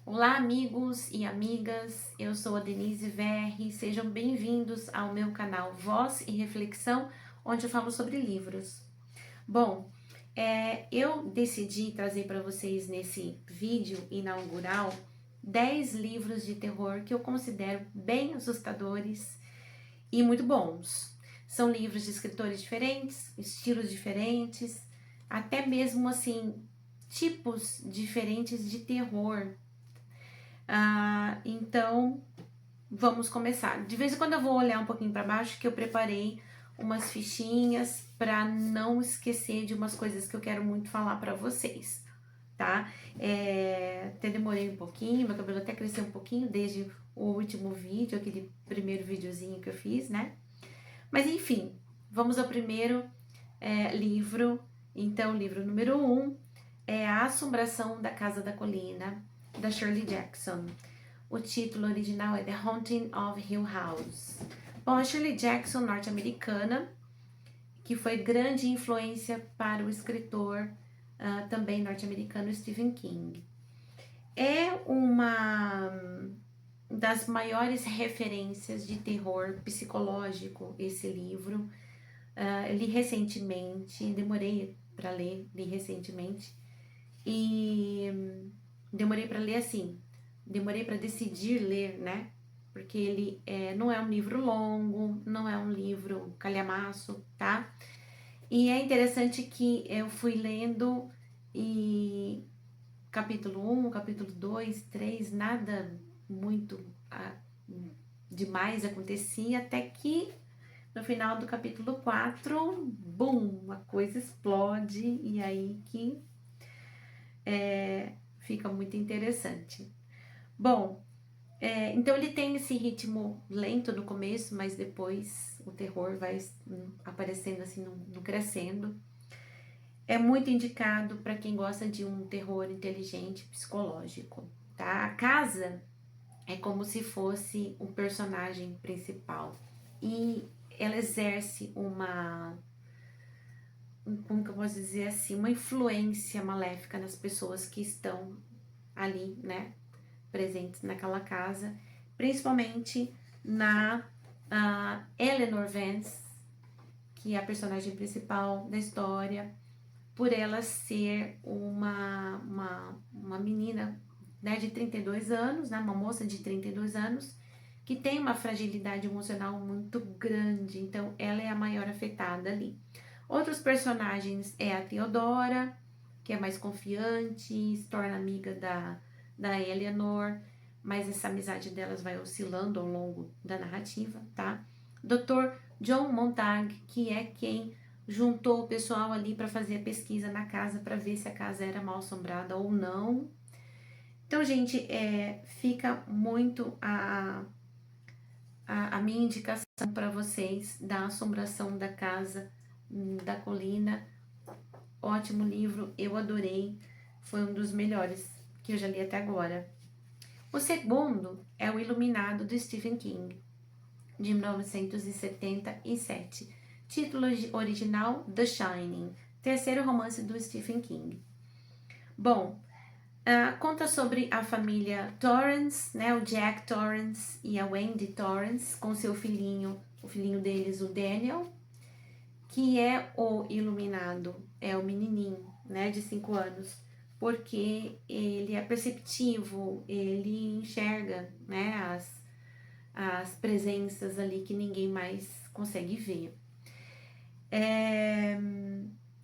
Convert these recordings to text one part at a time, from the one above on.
Olá, amigos e amigas, eu sou a Denise Verri, sejam bem-vindos ao meu canal Voz e Reflexão, onde eu falo sobre livros. Bom, eu decidi trazer para vocês nesse vídeo inaugural 10 livros de terror que eu considero bem assustadores e muito bons. São livros de escritores diferentes, estilos diferentes, até mesmo assim, tipos diferentes de terror. Então, vamos começar. De vez em quando eu vou olhar um pouquinho para baixo, que eu preparei umas fichinhas para não esquecer de umas coisas que eu quero muito falar para vocês, tá? Até demorei um pouquinho, meu cabelo até cresceu um pouquinho desde o último vídeo, aquele primeiro videozinho que eu fiz, né? Mas enfim, vamos ao primeiro livro. Então, livro número 1 é A Assombração da Casa da Colina, da Shirley Jackson. O título original é The Haunting of Hill House. Bom, a Shirley Jackson, norte-americana, que foi grande influência para o escritor também norte-americano Stephen King. É uma das maiores referências de terror psicológico esse livro. Eu li recentemente, demorei para ler, li recentemente, e demorei para ler assim, demorei para decidir ler, né? Porque ele não é um livro longo, não é um livro calhamaço, tá? E é interessante que eu fui lendo e capítulo 1, capítulo 2, 3, nada muito demais acontecia, até que no final do capítulo 4, bum, a coisa explode e aí que fica muito interessante. Bom, então ele tem esse ritmo lento no começo, mas depois o terror vai aparecendo assim, no crescendo. É muito indicado para quem gosta de um terror inteligente, psicológico, tá? A casa é como se fosse um personagem principal e ela exerce como que eu posso dizer assim, uma influência maléfica nas pessoas que estão ali, né, presentes naquela casa, principalmente na Eleanor Vance, que é a personagem principal da história, por ela ser uma menina, né, de 32 anos, né, uma moça de 32 anos, que tem uma fragilidade emocional muito grande, então ela é a maior afetada ali. Outros personagens é a Theodora, que é mais confiante, se torna amiga da Eleanor, mas essa amizade delas vai oscilando ao longo da narrativa, tá? Dr. John Montag, que é quem juntou o pessoal ali para fazer a pesquisa na casa para ver se a casa era mal assombrada ou não. Então, gente, fica muito a minha indicação para vocês da Assombração da Casa da Colina. Ótimo livro, eu adorei, foi um dos melhores que eu já li até agora. O segundo é O Iluminado, do Stephen King, de 1977. Título original, The Shining, terceiro romance do Stephen King. Bom, conta sobre a família Torrance, né, o Jack Torrance e a Wendy Torrance, com seu filhinho, o filhinho deles, o Daniel, que é o iluminado, é o menininho, né, de 5 anos, porque ele é perceptivo, ele enxerga, né, as presenças ali que ninguém mais consegue ver.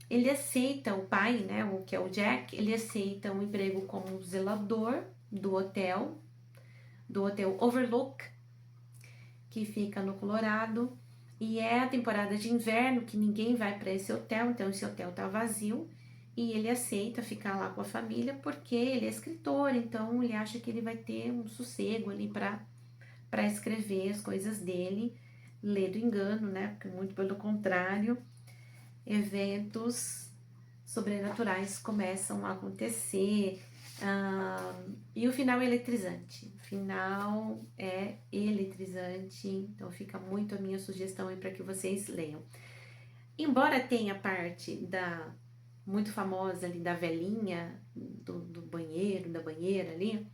Ele aceita, o pai, né, o que é o Jack, ele aceita um emprego como zelador do hotel Overlook, que fica no Colorado, e é a temporada de inverno que ninguém vai para esse hotel, então esse hotel tá vazio, e ele aceita ficar lá com a família porque ele é escritor, então ele acha que ele vai ter um sossego ali para escrever as coisas dele, ler do engano, né, porque muito pelo contrário, eventos sobrenaturais começam a acontecer, e o final é eletrizante. O final é eletrizante, então fica muito a minha sugestão aí para que vocês leiam. Embora tenha parte muito famosa ali da velhinha, do banheiro, da banheira ali,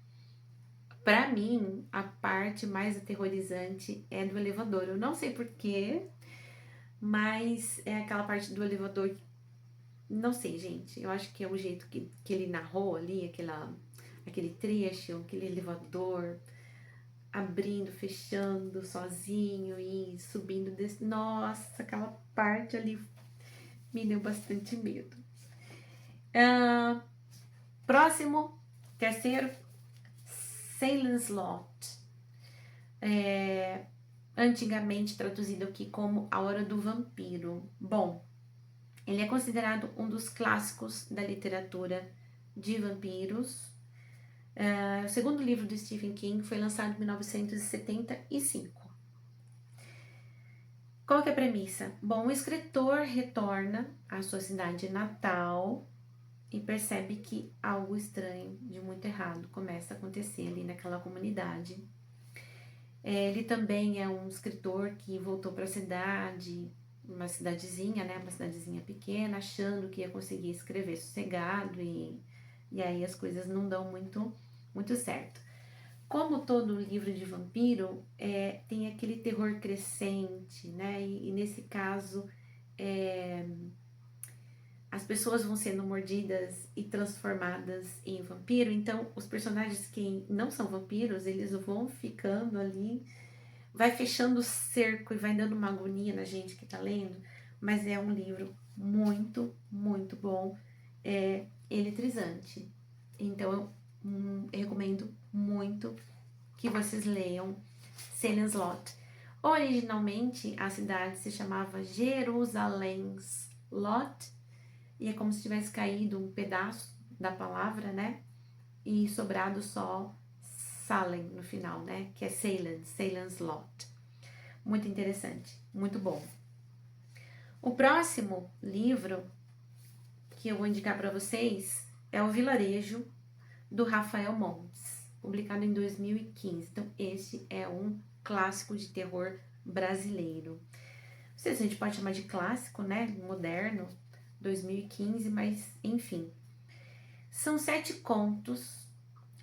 Pra mim, a parte mais aterrorizante é do elevador. Eu não sei porquê, mas é aquela parte do elevador. Não sei, gente. Eu acho que é o jeito que ele narrou ali, aquele trecho, aquele elevador abrindo, fechando sozinho e subindo desse. Nossa, aquela parte ali me deu bastante medo. Próximo, terceiro, Salem's Lot. Antigamente traduzido aqui como A Hora do Vampiro. Bom, ele é considerado um dos clássicos da literatura de vampiros. O segundo livro do Stephen King foi lançado em 1975. Qual que é a premissa? Bom, o escritor retorna à sua cidade natal e percebe que algo estranho, de muito errado, começa a acontecer ali naquela comunidade. Ele também é um escritor que voltou para a cidade, uma cidadezinha, né, uma cidadezinha pequena, achando que ia conseguir escrever sossegado e aí as coisas não dão muito certo. Como todo livro de vampiro, tem aquele terror crescente, né, e nesse caso as pessoas vão sendo mordidas e transformadas em vampiro, então os personagens que não são vampiros, eles vão ficando ali, vai fechando o cerco e vai dando uma agonia na gente que tá lendo, mas é um livro muito bom, eletrizante. Então eu recomendo muito que vocês leiam Salem's Lot. Originalmente a cidade se chamava Jerusalem's Lot, e é como se tivesse caído um pedaço da palavra, né? E sobrado só Salem no final, né? Que é Salem's Lot. Muito interessante, muito bom. O próximo livro que eu vou indicar para vocês é O Vilarejo, do Rafael Montes, publicado em 2015. Então, esse é um clássico de terror brasileiro. Não sei se a gente pode chamar de clássico, né? Moderno, 2015, mas enfim. São 7 contos,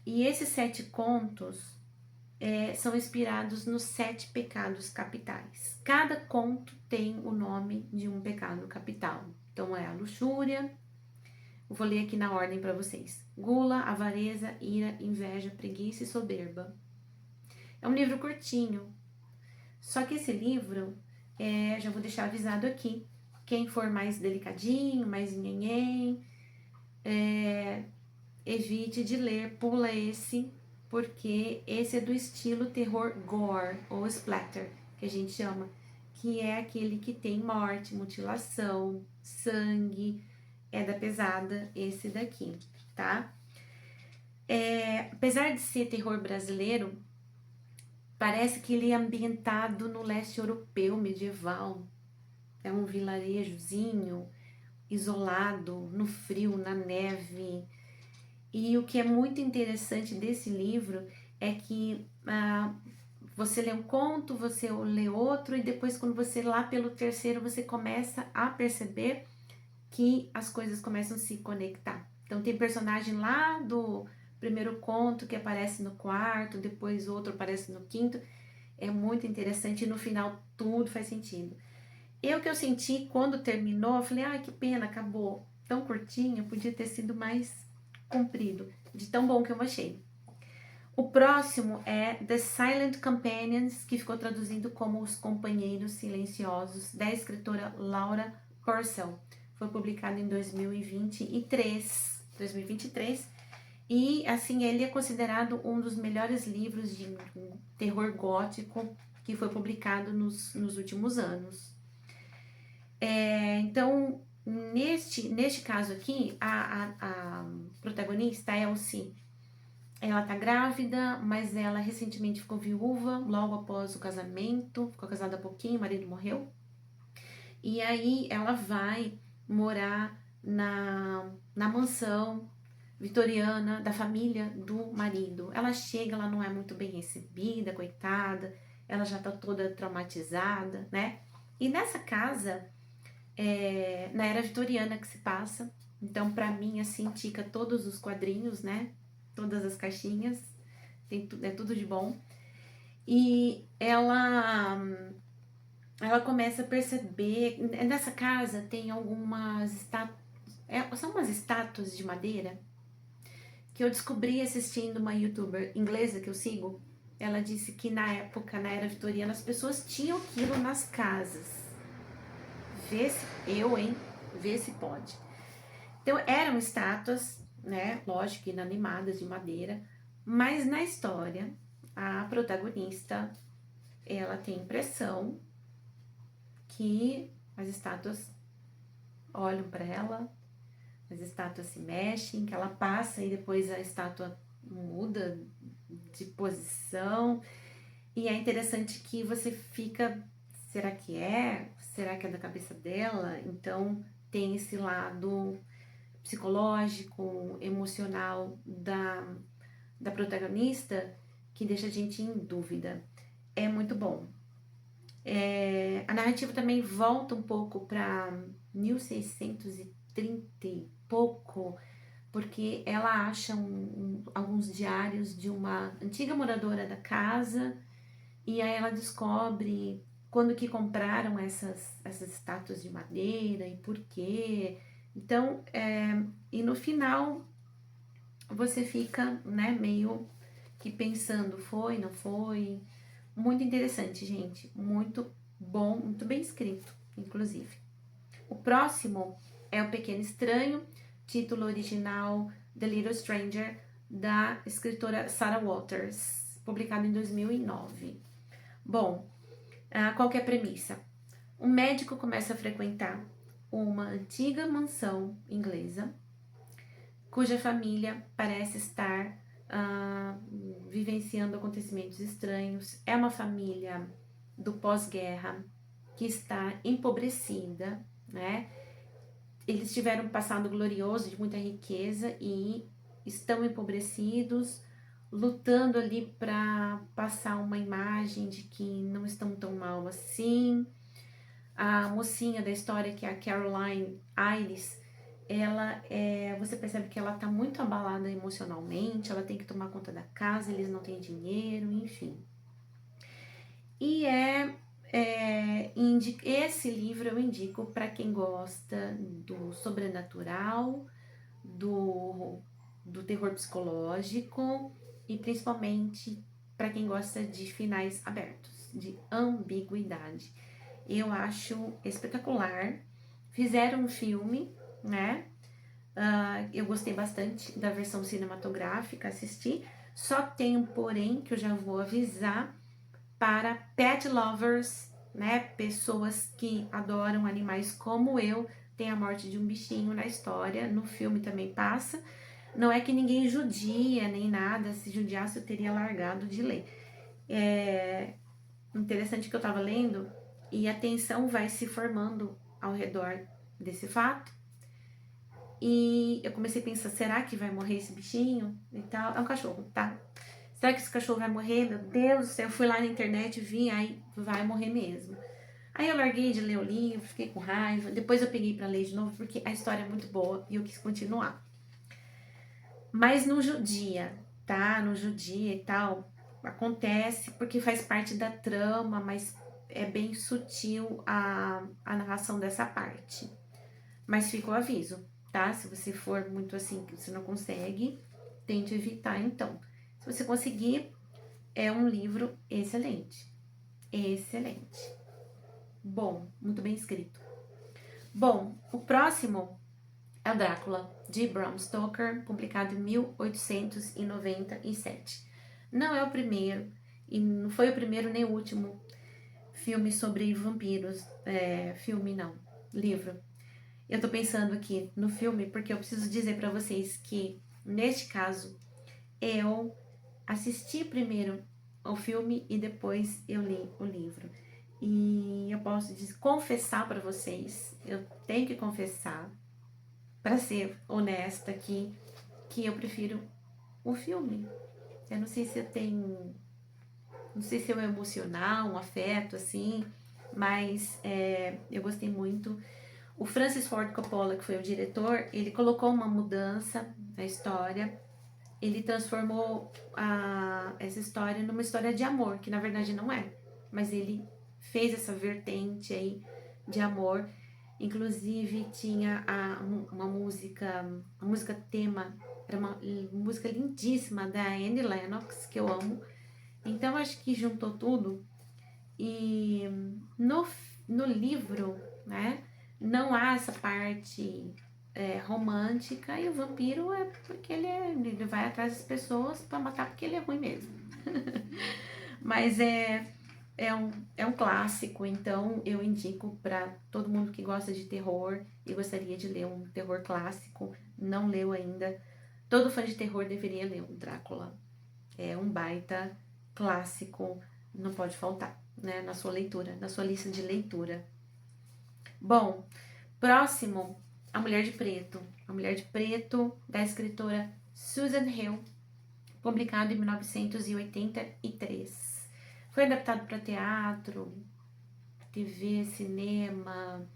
e esses 7 contos são inspirados nos 7 pecados capitais. Cada conto tem o nome de um pecado capital. Então é a luxúria, eu vou ler aqui na ordem para vocês: gula, avareza, ira, inveja, preguiça e soberba. É um livro curtinho, só que esse livro, já vou deixar avisado aqui, quem for mais delicadinho, mais nhenhen, evite de ler, pula esse, porque esse é do estilo terror gore ou splatter, que a gente chama, que é aquele que tem morte, mutilação, sangue, é da pesada esse daqui, tá? Apesar de ser terror brasileiro, parece que ele é ambientado no leste europeu medieval. É um vilarejozinho isolado, no frio, na neve. E o que é muito interessante desse livro é que você lê um conto, você lê outro, e depois quando você lá pelo terceiro, você começa a perceber que as coisas começam a se conectar. Então tem personagem lá do primeiro conto que aparece no quarto, depois outro aparece no quinto. É muito interessante e no final tudo faz sentido. Que eu senti quando terminou, eu falei, que pena, acabou tão curtinho, podia ter sido mais comprido, de tão bom que eu achei. O próximo é The Silent Companions, que ficou traduzido como Os Companheiros Silenciosos, da escritora Laura Purcell. Foi publicado em 2023, e assim ele é considerado um dos melhores livros de terror gótico que foi publicado nos últimos anos. Então, neste caso aqui, a protagonista, Elsie, ela tá grávida, mas ela recentemente ficou viúva logo após o casamento, ficou casada há pouquinho, o marido morreu. E aí ela vai morar na mansão vitoriana da família do marido. Ela chega, ela não é muito bem recebida, coitada, ela já tá toda traumatizada, né? E nessa casa, na era vitoriana que se passa, então pra mim assim, tica todos os quadrinhos, né? Todas as caixinhas, é tudo de bom. E ela começa a perceber, nessa casa tem algumas estátuas, são umas estátuas de madeira, que eu descobri assistindo uma youtuber inglesa que eu sigo. Ela disse que na época, na era vitoriana, as pessoas tinham aquilo nas casas. Vê se eu, hein? Vê se pode. Então eram estátuas, né? Lógico, inanimadas de madeira, mas na história, a protagonista, ela tem a impressão que as estátuas olham para ela, as estátuas se mexem, que ela passa e depois a estátua muda de posição. E é interessante que você fica, será que é? Será que é da cabeça dela? Então tem esse lado psicológico, emocional da protagonista que deixa a gente em dúvida. É muito bom. A narrativa também volta um pouco para 1630 e pouco, porque ela acha alguns diários de uma antiga moradora da casa, e aí ela descobre quando que compraram essas estátuas de madeira e por quê. Então, e no final você fica, né, meio que pensando, foi, não foi? Muito interessante, gente. Muito bom, muito bem escrito, inclusive. O próximo é O Pequeno Estranho, título original The Little Stranger, da escritora Sarah Waters, publicado em 2009. Bom, qual que é a premissa? Um médico começa a frequentar uma antiga mansão inglesa, cuja família parece estar vivenciando acontecimentos estranhos. É uma família do pós-guerra que está empobrecida, né? Eles tiveram um passado glorioso de muita riqueza e estão empobrecidos, lutando ali para passar uma imagem de que não estão tão mal assim. A mocinha da história, que é a Caroline Iris, você percebe que ela tá muito abalada emocionalmente, ela tem que tomar conta da casa, eles não têm dinheiro, enfim. E esse livro eu indico para quem gosta do sobrenatural, do terror psicológico e principalmente para quem gosta de finais abertos, de ambiguidade. Eu acho espetacular. Fizeram um filme, né? Eu gostei bastante da versão cinematográfica, assisti. Só tem um porém que eu já vou avisar para pet lovers, né? Pessoas que adoram animais como eu. Tem a morte de um bichinho na história, no filme também passa. Não é que ninguém judia nem nada, se judiasse eu teria largado de ler. Interessante que eu tava lendo e a tensão vai se formando ao redor desse fato. E eu comecei a pensar, será que vai morrer esse bichinho e tal? É um cachorro, tá? Será que esse cachorro vai morrer? Meu Deus do céu, eu fui lá na internet, vi, aí vai morrer mesmo. Aí eu larguei de ler o livro, fiquei com raiva. Depois eu peguei pra ler de novo, porque a história é muito boa e eu quis continuar. Mas não judia, tá? Não judia e tal. Acontece porque faz parte da trama, mas é bem sutil a narração dessa parte. Mas fica o aviso, tá? Se você for muito assim, que você não consegue, tente evitar então. Se você conseguir, é um livro excelente. Excelente. Bom, muito bem escrito. Bom, o próximo é o Drácula, de Bram Stoker, publicado em 1897. Não é o primeiro, e não foi o primeiro nem o último filme sobre vampiros. Filme não, livro. Eu tô pensando aqui no filme porque eu preciso dizer pra vocês que, neste caso, eu assisti primeiro o filme e depois eu li o livro. E eu posso confessar pra vocês, eu tenho que confessar, pra ser honesta aqui, que eu prefiro o filme. Eu não sei se eu tenho, não sei se é um emocional, um afeto, assim, mas eu gostei muito. O Francis Ford Coppola, que foi o diretor, ele colocou uma mudança na história. ele transformou essa história numa história de amor, que na verdade não é, mas ele fez essa vertente aí de amor. Inclusive tinha uma música tema, era uma música lindíssima da Annie Lennox, que eu amo. Então acho que juntou tudo. E no livro, né, não há essa parte romântica, e o vampiro é porque ele vai atrás das pessoas para matar porque ele é ruim mesmo. Mas é um clássico, então eu indico para todo mundo que gosta de terror e gostaria de ler um terror clássico, não leu ainda. Todo fã de terror deveria ler o Drácula. É um baita clássico, não pode faltar, né, na sua leitura, na sua lista de leitura. Bom, próximo, A Mulher de Preto. A Mulher de Preto, da escritora Susan Hill, publicado em 1983. Foi adaptado para teatro, TV, cinema.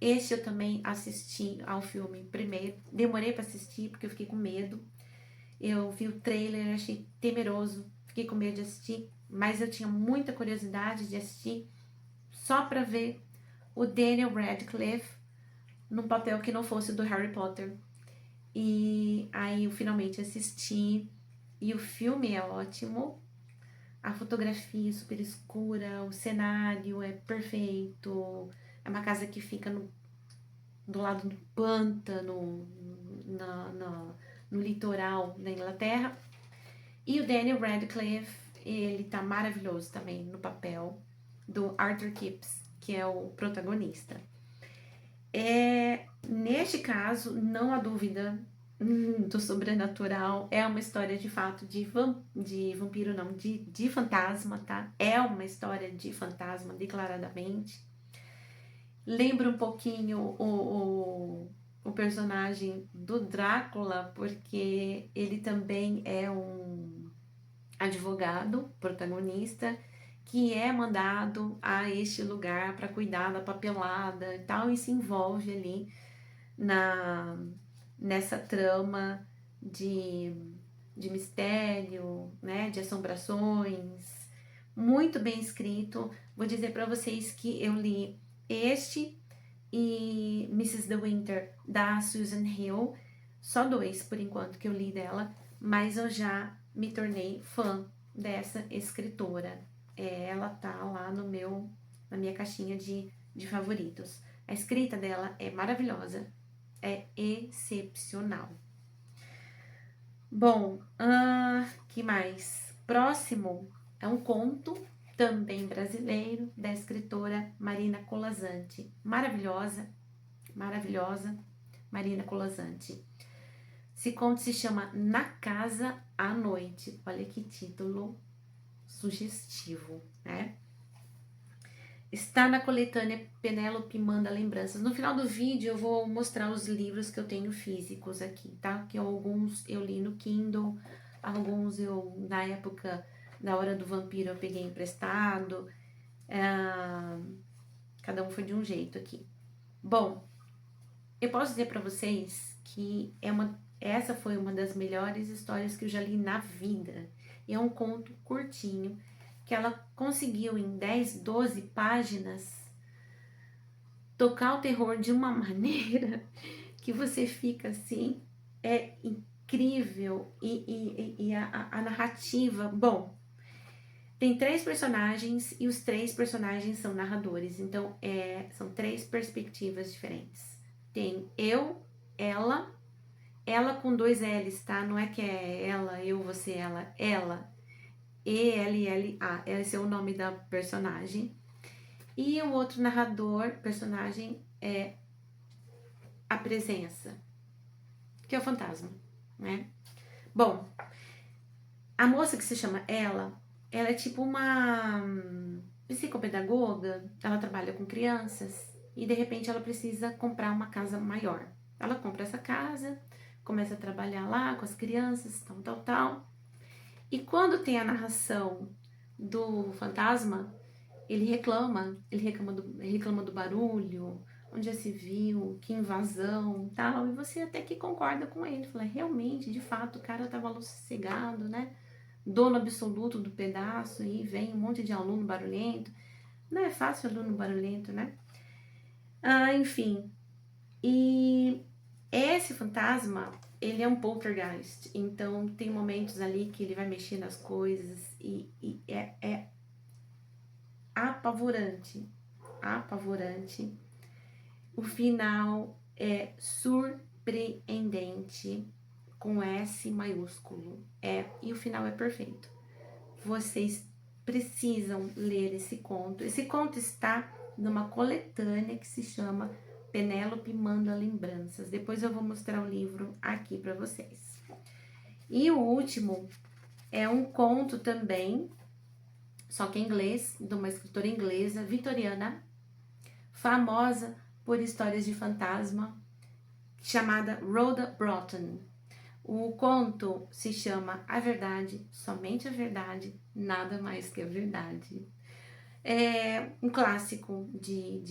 Este eu também assisti ao filme primeiro. Demorei para assistir porque eu fiquei com medo. Eu vi o trailer, achei temeroso, fiquei com medo de assistir, mas eu tinha muita curiosidade de assistir só para ver o Daniel Radcliffe num papel que não fosse do Harry Potter. E aí eu finalmente assisti, e o filme é ótimo, a fotografia é super escura, o cenário é perfeito, é uma casa que fica do lado do pântano, no litoral da Inglaterra. E o Daniel Radcliffe, ele tá maravilhoso também no papel do Arthur Kipps, que é o protagonista. Neste caso, não há dúvida do sobrenatural, é uma história de fato de vampiro, não, de fantasma, tá? É uma história de fantasma, declaradamente. Lembra um pouquinho o personagem do Drácula, porque ele também é um advogado protagonista que é mandado a este lugar para cuidar da papelada e tal, e se envolve ali nessa trama de mistério, né, de assombrações, muito bem escrito. Vou dizer para vocês que eu li este e Mrs. De Winter, da Susan Hill, só 2 por enquanto que eu li dela, mas eu já me tornei fã dessa escritora. Ela tá lá na minha caixinha de favoritos. A escrita dela é maravilhosa, é excepcional. Bom, que mais? Próximo é um conto, também brasileiro, da escritora Marina Colasanti. Maravilhosa, maravilhosa, Marina Colasanti. Esse conto se chama Na Casa à Noite. Olha que título sugestivo, né? Está na coletânea Penélope Manda Lembranças. No final do vídeo eu vou mostrar os livros que eu tenho físicos aqui, tá? Que alguns eu li no Kindle, alguns eu, na época da Hora do Vampiro, eu peguei emprestado. Cada um foi de um jeito aqui. Bom, eu posso dizer para vocês que essa foi uma das melhores histórias que eu já li na vida. E é um conto curtinho, que ela conseguiu em 10, 12 páginas tocar o terror de uma maneira que você fica assim, é incrível. E a narrativa, bom, tem 3 personagens e os 3 personagens são narradores, então são 3 perspectivas diferentes. Tem eu, ela com 2 L's, tá? Não é que é ela, eu, você, ela. E-L-L-A, esse é o nome da personagem. E o outro personagem, é a presença, que é o fantasma, né? Bom, a moça que se chama ela é tipo uma psicopedagoga, ela trabalha com crianças e de repente ela precisa comprar uma casa maior. Ela compra essa casa, começa a trabalhar lá com as crianças, tal. E quando tem a narração do fantasma, ele reclama do barulho, onde já se viu, que invasão, tal, e você até que concorda com ele, fala, realmente, de fato, o cara tava lá sossegado, né, dono absoluto do pedaço, e vem um monte de aluno barulhento, não é fácil aluno barulhento, né, enfim, e esse fantasma, ele é um poltergeist, então tem momentos ali que ele vai mexer nas coisas, e é apavorante, apavorante. O final é surpreendente, com S maiúsculo. E o final é perfeito. Vocês precisam ler esse conto. Esse conto está numa coletânea que se chama Penélope Manda Lembranças. Depois eu vou mostrar o livro aqui para vocês. E o último é um conto também, só que em inglês, de uma escritora inglesa, vitoriana, famosa por histórias de fantasma, chamada Rhoda Broughton. O conto se chama A Verdade, Somente a Verdade, Nada Mais que a Verdade. É um clássico de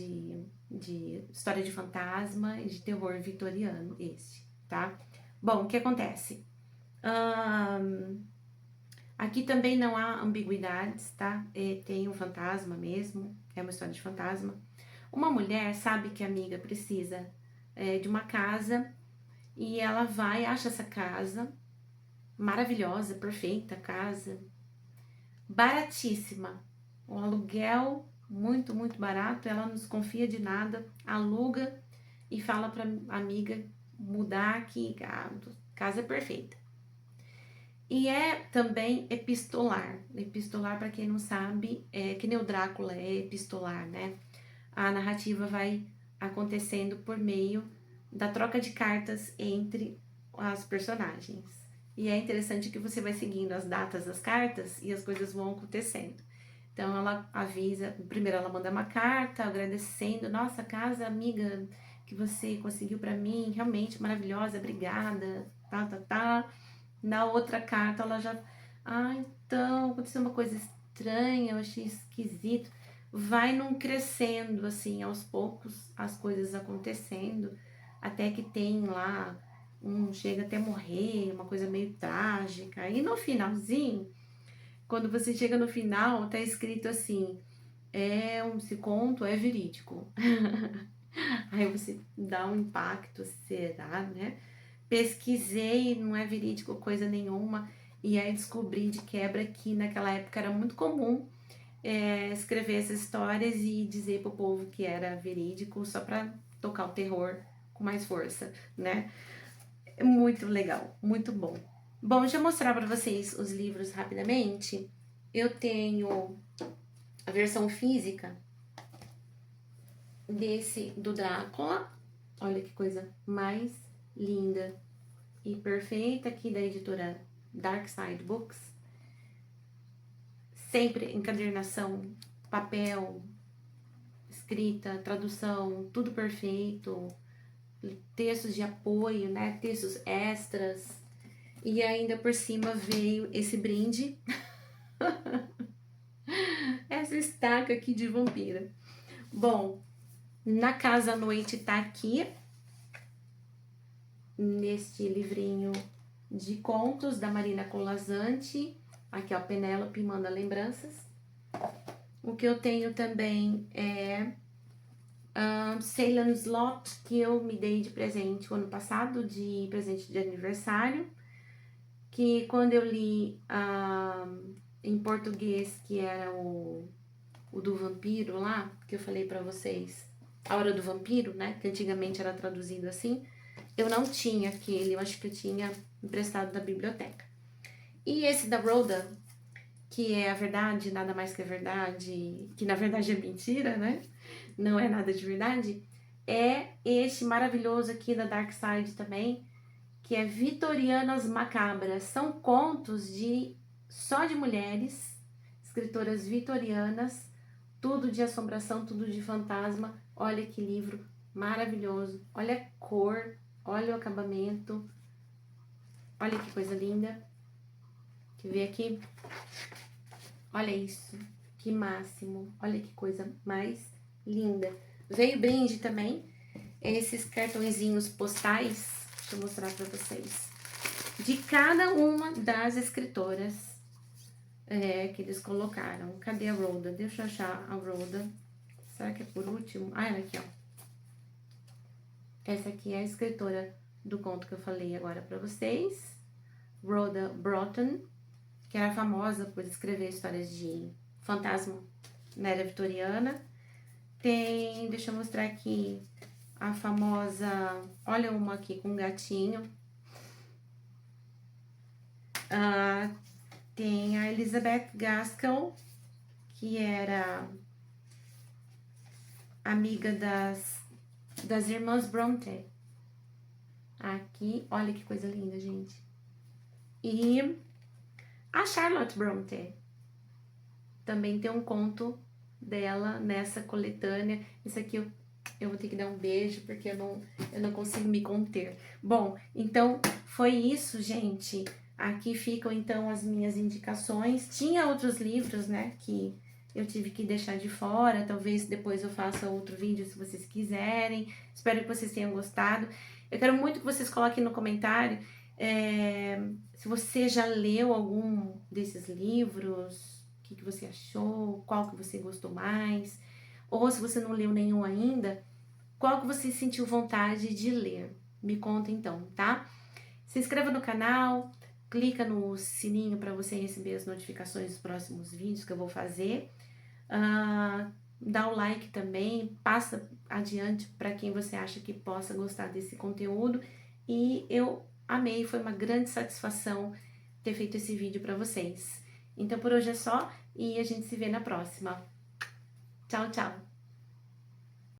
história de fantasma e de terror vitoriano, esse, tá? Bom, o que acontece? Aqui também não há ambiguidades, tá? Tem um fantasma mesmo, é uma história de fantasma. Uma mulher sabe que a amiga precisa de uma casa e ela vai, acha essa casa maravilhosa, perfeita casa, baratíssima, um aluguel muito, muito barato, ela não desconfia de nada, aluga e fala para a amiga mudar aqui, a casa é perfeita. E é também epistolar. Epistolar, para quem não sabe, é que nem o Drácula é epistolar, né? A narrativa vai acontecendo por meio da troca de cartas entre as personagens. E é interessante que você vai seguindo as datas das cartas e as coisas vão acontecendo. Então ela avisa, primeiro ela manda uma carta agradecendo, nossa, casa amiga que você conseguiu para mim, realmente maravilhosa, obrigada, tá. Na outra carta ela já, então aconteceu uma coisa estranha, eu achei esquisito. Vai num crescendo, assim, aos poucos as coisas acontecendo, até que tem lá, chega até morrer, uma coisa meio trágica. E no finalzinho, quando você chega no final, tá escrito assim, esse conto é verídico. Aí você dá um impacto, será, né? Pesquisei, não é verídico coisa nenhuma, e aí descobri de quebra que naquela época era muito comum escrever essas histórias e dizer pro povo que era verídico só para tocar o terror com mais força, né? É muito legal, muito bom. Bom, deixa eu mostrar para vocês os livros rapidamente. Eu tenho a versão física desse do Drácula. Olha que coisa mais linda e perfeita, aqui da editora Dark Side Books. Sempre encadernação, papel, escrita, tradução, tudo perfeito, textos de apoio, né, textos extras, e ainda por cima veio esse brinde, essa estaca aqui de vampira. Bom, Na Casa à Noite tá aqui, neste livrinho de contos da Marina Colasanti. Aqui, ó, Penélope Manda Lembranças. O que eu tenho também é Salem Slot, que eu me dei de presente o ano passado, de presente de aniversário. Que quando eu li em português, que era o do vampiro lá, que eu falei pra vocês, A Hora do Vampiro, né, que antigamente era traduzido assim, eu não tinha aquele, eu acho que eu tinha emprestado da biblioteca. E esse da Rhoda, que é a verdade, nada mais que a verdade, que na verdade é mentira, né, não é nada de verdade, é este maravilhoso aqui da Dark Side também, que é Vitorianas Macabras. São contos só de mulheres, escritoras vitorianas, tudo de assombração, tudo de fantasma. Olha que livro maravilhoso. Olha a cor, olha o acabamento. Olha que coisa linda. Quer ver aqui? Olha isso, que máximo. Olha que coisa mais linda. Veio brinde também, esses cartõezinhos postais, deixa eu mostrar pra vocês, de cada uma das escritoras que eles colocaram. Cadê a Rhoda? Deixa eu achar a Rhoda. Será que é por último? Ah, ela aqui, ó. Essa aqui é a escritora do conto que eu falei agora pra vocês. Rhoda Broughton, que era famosa por escrever histórias de fantasma na era vitoriana. Tem, deixa eu mostrar aqui, a famosa, olha uma aqui com um gatinho. Tem a Elizabeth Gaskell, que era amiga das irmãs Bronte. Aqui, olha que coisa linda, gente. E a Charlotte Bronte. Também tem um conto dela nessa coletânea. Isso aqui eu vou ter que dar um beijo, porque eu não consigo me conter. Bom, então foi isso, gente. Aqui ficam, então, as minhas indicações. Tinha outros livros, né, que eu tive que deixar de fora. Talvez depois eu faça outro vídeo, se vocês quiserem. Espero que vocês tenham gostado. Eu quero muito que vocês coloquem no comentário se você já leu algum desses livros, o que você achou, qual que você gostou mais, ou se você não leu nenhum ainda, qual que você sentiu vontade de ler. Me conta então, tá? Se inscreva no canal, clica no sininho para você receber as notificações dos próximos vídeos que eu vou fazer. Dá o like também, passa adiante para quem você acha que possa gostar desse conteúdo. E eu amei, foi uma grande satisfação ter feito esse vídeo para vocês. Então por hoje é só e a gente se vê na próxima. Tchau, tchau!